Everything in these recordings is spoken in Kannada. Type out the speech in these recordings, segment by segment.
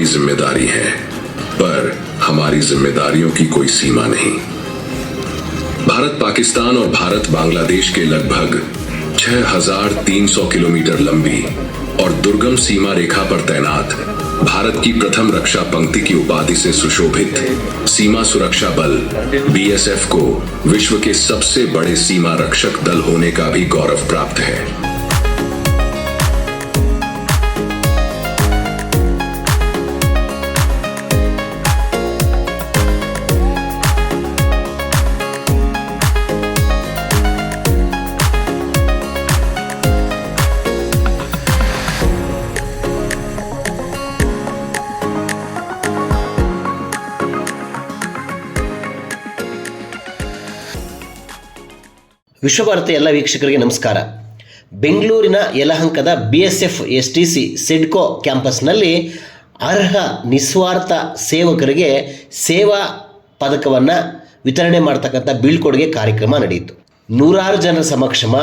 हमारी जिम्मेदारी है, पर हमारी जिम्मेदारियों की कोई सीमा नहीं। भारत पाकिस्तान और भारत बांग्लादेश के लगभग 6,300 किलोमीटर लंबी और दुर्गम सीमा रेखा पर तैनात भारत की प्रथम रक्षा पंक्ति की उपाधि से सुशोभित सीमा सुरक्षा बल बीएसएफ को विश्व के सबसे बड़े सीमा रक्षक दल होने का भी गौरव प्राप्त है। ವಿಶ್ವಭಾರತಿ ಎಲ್ಲ ವೀಕ್ಷಕರಿಗೆ ನಮಸ್ಕಾರ. ಬೆಂಗಳೂರಿನ ಯಲಹಂಕದ BSF STC ಸಿಡ್ಕೋ ಕ್ಯಾಂಪಸ್ನಲ್ಲಿ ಅರ್ಹ ನಿಸ್ವಾರ್ಥ ಸೇವಕರಿಗೆ ಸೇವಾ ಪದಕವನ್ನು ವಿತರಣೆ ಮಾಡ್ತಕ್ಕಂಥ ಬೀಳ್ಕೊಡುಗೆ ಕಾರ್ಯಕ್ರಮ ನಡೆಯಿತು. ನೂರಾರು ಜನರ ಸಮಕ್ಷಮ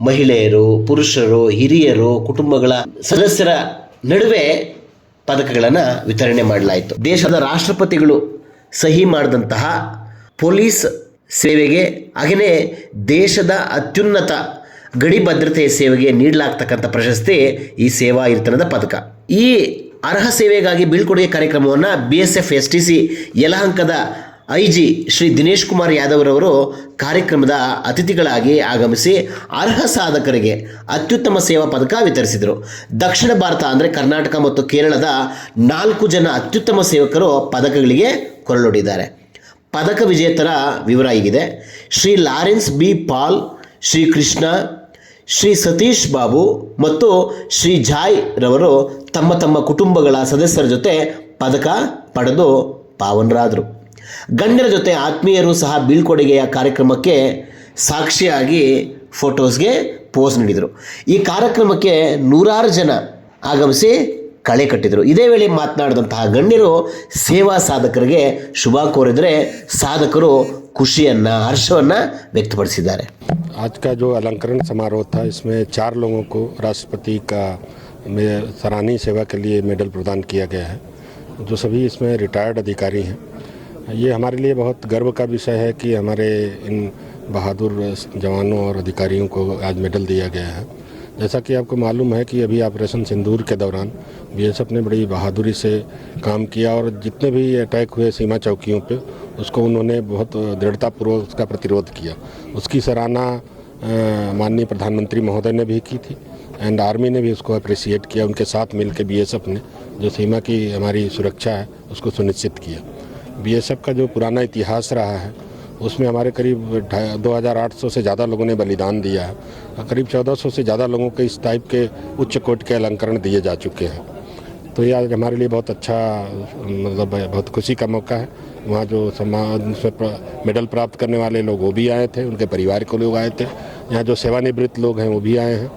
ಮಹಿಳೆಯರು, ಪುರುಷರು, ಹಿರಿಯರು, ಕುಟುಂಬಗಳ ಸದಸ್ಯರ ನಡುವೆ ಪದಕಗಳನ್ನು ವಿತರಣೆ ಮಾಡಲಾಯಿತು. ದೇಶದ ರಾಷ್ಟ್ರಪತಿಗಳು ಸಹಿ ಮಾಡಿದಂತಹ ಪೊಲೀಸ್ ಸೇವೆಗೆ, ಹಾಗೆಯೇ ದೇಶದ ಅತ್ಯುನ್ನತ ಗಡಿ ಭದ್ರತೆಯ ಸೇವೆಗೆ ನೀಡಲಾಗ್ತಕ್ಕಂಥ ಪ್ರಶಸ್ತಿ ಈ ಸೇವಾ ಹಿರಿತನದ ಪದಕ. ಈ ಅರ್ಹ ಸೇವೆಗಾಗಿ ಬೀಳ್ಕೊಡುಗೆ ಕಾರ್ಯಕ್ರಮವನ್ನು BSF STC ಯಲಹಂಕದ IG Shri Dinesh Kumar Yadav ರವರು ಕಾರ್ಯಕ್ರಮದ ಅತಿಥಿಗಳಾಗಿ ಆಗಮಿಸಿ ಅರ್ಹ ಸಾಧಕರಿಗೆ ಅತ್ಯುತ್ತಮ ಸೇವಾ ಪದಕ ವಿತರಿಸಿದರು. ದಕ್ಷಿಣ ಭಾರತ ಅಂದರೆ ಕರ್ನಾಟಕ ಮತ್ತು ಕೇರಳದ 4 ಜನ ಅತ್ಯುತ್ತಮ ಸೇವಕರು ಪದಕಗಳಿಗೆ ಕೊರಳೊಡ್ಡಿದ್ದಾರೆ. ಪದಕ ವಿಜೇತರ ವಿವರ ಹೀಗಿದೆ. ಶ್ರೀ ಲಾರೆನ್ಸ್ B ಪಾಲ್, ಶ್ರೀ ಕೃಷ್ಣ, ಶ್ರೀ ಸತೀಶ್ ಬಾಬು ಮತ್ತು ಶ್ರೀ ಜಾಯ್ ರವರು ತಮ್ಮ ತಮ್ಮ ಕುಟುಂಬಗಳ ಸದಸ್ಯರ ಜೊತೆ ಪದಕ ಪಡೆದು ಪಾವನರಾದರು. ಗಣ್ಯರ ಜೊತೆ ಆತ್ಮೀಯರು ಸಹ ಬೀಳ್ಕೊಡುಗೆಯ ಕಾರ್ಯಕ್ರಮಕ್ಕೆ ಸಾಕ್ಷಿಯಾಗಿ ಫೋಟೋಸ್ಗೆ ಪೋಸ್ ನೀಡಿದರು. ಈ ಕಾರ್ಯಕ್ರಮಕ್ಕೆ ನೂರಾರು ಜನ ಆಗಮಿಸಿ ಕಳೆ ಕಟ್ಟಿದರು. ಇದೇ ವೇಳೆ ಮಾತನಾಡಿದಂತಹ ಗಣ್ಯರು ಸೇವಾ ಸಾಧಕರಿಗೆ ಶುಭ ಕೋರಿದರೆ ಸಾಧಕರು ಖುಷಿಯನ್ನು, ಹರ್ಷವನ್ನು ವ್ಯಕ್ತಪಡಿಸಿದ್ದಾರೆ. आज का जो अलंकरण समारोह था, इसमें 4 लोगों को राष्ट्रपति का सराहनीय सेवा के लिए मेडल प्रदान किया गया है, जो सभी इसमें रिटायर्ड अधिकारी हैं. ये हमारे लिए बहुत गर्व का विषय है कि हमारे इन बहादुर जवानों और अधिकारियों को आज मेडल दिया गया है. जैसा कि आपको मालूम है कि अभी ऑपरेशन सिंदूर के दौरान BSF ने बड़ी बहादुरी से काम किया और जितने भी अटैक हुए सीमा चौकियों पे, उसको उन्होंने बहुत दृढ़तापूर्वक उसका प्रतिरोध किया. उसकी सराहना माननीय प्रधानमंत्री महोदय ने भी की थी एंड आर्मी ने भी उसको अप्रिशिएट किया. उनके साथ मिलकर BSF ने जो सीमा की हमारी सुरक्षा है उसको सुनिश्चित किया. BSF का जो पुराना इतिहास रहा है उसमें हमारे करीब 2,800 से ज़्यादा लोगों ने बलिदान दिया है. करीब 1,400 से ज़्यादा लोगों को इस टाइप के उच्च कोटि के अलंकरण दिए जा चुके हैं. तो ये आज हमारे लिए बहुत अच्छा, मतलब बहुत खुशी का मौका है. वहाँ जो समाज में मेडल प्राप्त करने वाले लोग वो भी आए थे, उनके परिवार के लोग आए थे. यहाँ जो सेवानिवृत्त लोग हैं वो भी आए हैं.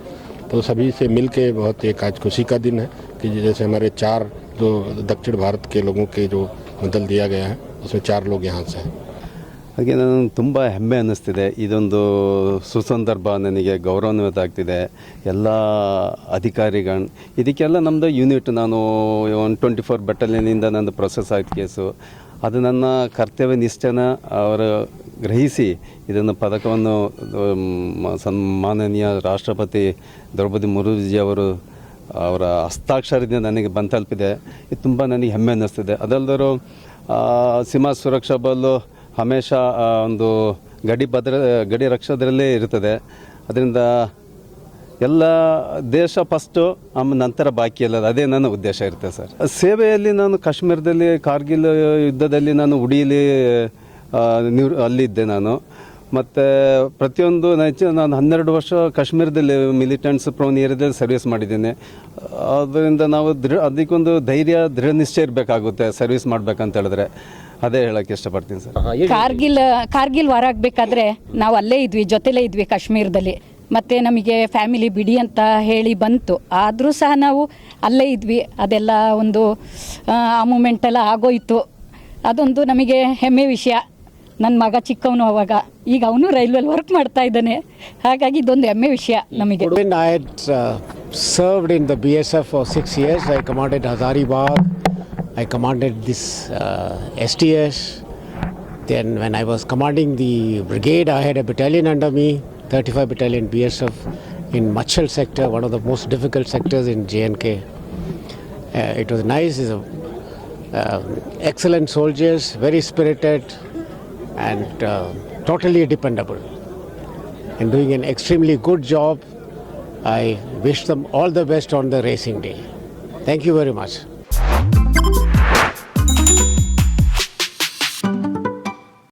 तो सभी से मिल के बहुत एक आज खुशी का दिन है कि जैसे हमारे 4 जो दक्षिण भारत के लोगों के जो मेडल दिया गया है उसमें 4 लोग यहाँ से हैं. ಹಾಗೆ ನನಗೆ ತುಂಬ ಹೆಮ್ಮೆ ಅನ್ನಿಸ್ತಿದೆ. ಇದೊಂದು ಸುಸಂದರ್ಭ, ನನಗೆ ಗೌರವಾನ್ವಿತ ಆಗ್ತಿದೆ. ಎಲ್ಲ ಅಧಿಕಾರಿಗಳು ಇದಕ್ಕೆಲ್ಲ ನಮ್ಮದು ಯೂನಿಟ್, ನಾನು 124 ಬೆಟಾಲಿಯನಿಂದ ನಂದು ಪ್ರೊಸೆಸ್ ಆಯ್ತು ಕೇಸು. ಅದು ನನ್ನ ಕರ್ತವ್ಯ ನಿಷ್ಠೆನ ಅವರು ಗ್ರಹಿಸಿ ಇದನ್ನು ಪದಕವನ್ನು ಸನ್ಮಾನನೀಯ ರಾಷ್ಟ್ರಪತಿ ದ್ರೌಪದಿ ಮುರ್ಮುಜಿ ಅವರು ಅವರ ಹಸ್ತಾಕ್ಷರದಿಂದ ನನಗೆ ಬಂದು ತಲುಪಿದೆ. ಇದು ತುಂಬ ನನಗೆ ಹೆಮ್ಮೆ ಅನ್ನಿಸ್ತಿದೆ. ಅದಲ್ಲದರೂ ಸೀಮಾ ಸುರಕ್ಷಾ ಬಲ್ಲು ಹಮೇಶಾ ಒಂದು ಗಡಿ ರಕ್ಷೋದ್ರಲ್ಲೇ ಇರ್ತದೆ. ಅದರಿಂದ ಎಲ್ಲ ದೇಶ ಫಸ್ಟು, ನಂತರ ಬಾಕಿ ಎಲ್ಲ, ಅದೇ ನನ್ನ ಉದ್ದೇಶ ಇರುತ್ತೆ ಸರ್. ಸೇವೆಯಲ್ಲಿ ನಾನು ಕಾಶ್ಮೀರದಲ್ಲಿ ಕಾರ್ಗಿಲ್ ಯುದ್ಧದಲ್ಲಿ ನಾನು ಉಡಿಯಲ್ಲಿ ಅಲ್ಲಿದ್ದೆ ನಾನು. ಮತ್ತು ಪ್ರತಿಯೊಂದು ನಾನು 12 ವರ್ಷ ಕಾಶ್ಮೀರದಲ್ಲಿ ಮಿಲಿಟೆಂಟ್ಸ್ ಪ್ರೌನ್ ಏರಿಯಾದಲ್ಲಿ ಸರ್ವಿಸ್ ಮಾಡಿದ್ದೇನೆ. ಅದರಿಂದ ನಾವು ಅದಕ್ಕೊಂದು ಧೈರ್ಯ, ದೃಢ ನಿಶ್ಚಯ ಇರಬೇಕಾಗುತ್ತೆ ಸರ್ವಿಸ್ ಮಾಡ್ಬೇಕಂತ ಹೇಳಿದ್ರೆ. ಅದೇ ಹೇಳಕ್ಕೆ ಇಷ್ಟಪಡ್ತೀನಿ ಸರ್. ಕಾರ್ಗಿಲ್ ವಾರ ಆಗಬೇಕಾದ್ರೆ ನಾವು ಅಲ್ಲೇ ಇದ್ವಿ, ಜೊತೆಲೇ ಇದ್ವಿ ಕಾಶ್ಮೀರದಲ್ಲಿ. ಮತ್ತು ನಮಗೆ ಫ್ಯಾಮಿಲಿ ಬಿಡಿ ಅಂತ ಹೇಳಿ ಬಂತು, ಆದರೂ ಸಹ ನಾವು ಅಲ್ಲೇ ಇದ್ವಿ. ಅದೆಲ್ಲ ಒಂದು ಆ ಮೂಮೆಂಟೆಲ್ಲ ಆಗೋಯಿತು. ಅದೊಂದು ನಮಗೆ ಹೆಮ್ಮೆ ವಿಷಯ. ನನ್ನ ಮಗ ಚಿಕ್ಕವನು ಅವಾಗ, ಈಗ ಅವನು ರೈಲ್ವೆಲ್ಲಿ ವರ್ಕ್ ಮಾಡ್ತಾ ಇದ್ದಾನೆ. ಹಾಗಾಗಿ ಇದೊಂದು ಹೆಮ್ಮೆ ವಿಷಯ ನಮಗೆ. served in the BSF for 6 years. I commanded Hazaribagh. I commanded this STS. Then when I was commanding the brigade, I had a battalion under me, 35 Battalion BSF in Machal sector, one of the most difficult sectors in JNK. It was nice. Excellent soldiers, very spirited and totally dependable. And doing an extremely good job. I wish them all the best on the racing day. Thank you very much.